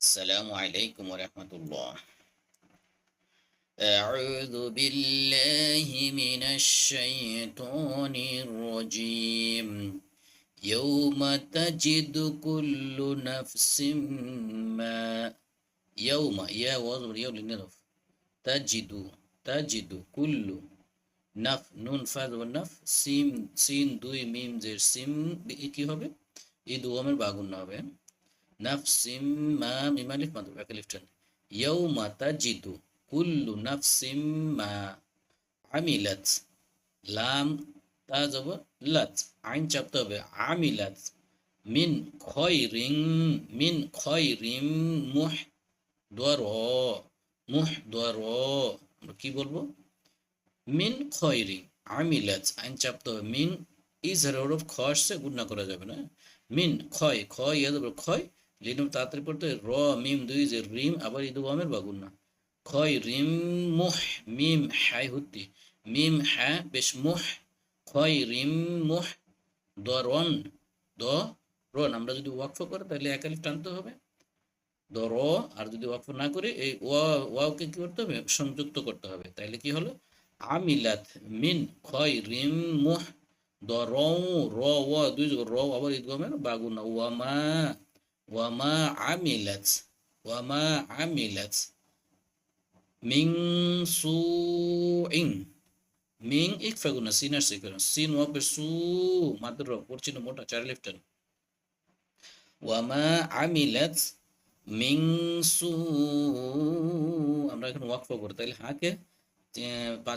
السلام عليكم ورحمة الله. أعوذ بالله من الشيطان الرجيم. يوم تجد كل نفس ما يوم يا وزر يوم للنف تجد تجد كل نف নুন ফাজ ওয়ান নাফ সিম সিন দুই মিম জের সিম কি হবে? এই দুয়ামের বাগুন হবে। নাফসিম মা মিম আলিফ মাদ এক আলিফ টান ইয়াউমা তাজিদু কুল্লু নাফসিম মা আমিলাত লাম তা যাব লাত আইন চাপতে হবে আমিলাত মিন খয়রিন মিন খয়রিম মুহ দর মুহ দর আমরা কি বলবো? মিন খয়রিন আমিলাত আইন চাপতে হবে মিন ইজহার হরফ খ আসছে গুণনা করা যাবে না। মিন খয় খয় ইয়া যাব খয় লিনুম তাড়াতাড়ি পড়তে র মিম দুই যে রিম আবার ইদু আমের বাগুন না খয় রিম মুহ মিম হাই হুতি মিম হ্যাঁ বেশ মুহ খয় রিম মুহ দরন দ রন আমরা যদি ওয়াকফ করে তাহলে এক আলিফ টানতে হবে দ র আর যদি ওয়াকফ না করে এই ওয়াওকে কি করতে হবে? সংযুক্ত করতে হবে। তাহলে কি হলো? আমিলাত মিন খয় রিম মুহ দ র র ওয়া দুই র আবার ইদু আমের বাগুন না ওয়ামা ওয়ামা আমিলাত ওয়ামা আমিলাত মিন সুইন মিন ইকফা গুনা সিনার সিকর সিন ওয়াবে সু মাদ্র পড়ছিল মোটা চার লিফটান ওয়ামা আমিলাত মিন সু আমরা এখন ওয়াকফা করি তাহলে হাকে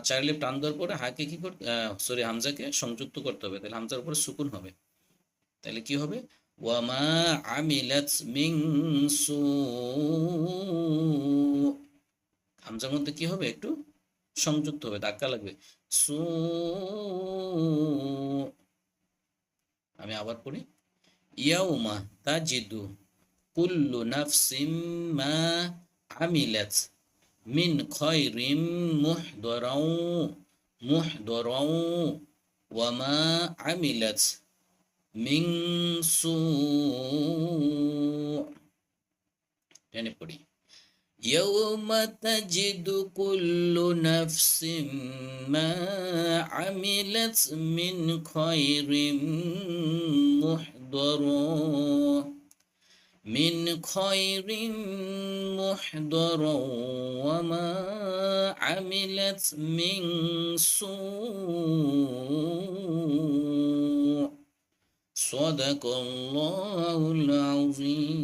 চার লিফ টান দেওয়ার পরে হাকে কি করতে সরি হামজাকে সংযুক্ত করতে হবে তাহলে হামজার উপরে সুকুন হবে তাহলে কি হবে? ওয়ামা আমিলাত মিন সু হামজার মধ্যে কি হবে? একটু সংযুক্ত হবে ধাক্কা লাগবে সু আমি আবার পড়ি ইয়াউমা তাজিদু কুল্লু নাফসিম মা আমিলাত মিন খয়রিম মুহদরাউ মুহদরাউ ওয়ামা আমিলাত মিন সু টেনে পড়ি يوم تجد كل نفس ما عملت من خير محضرا من خير محضرا وما عملت من سوء صدق الله العظيم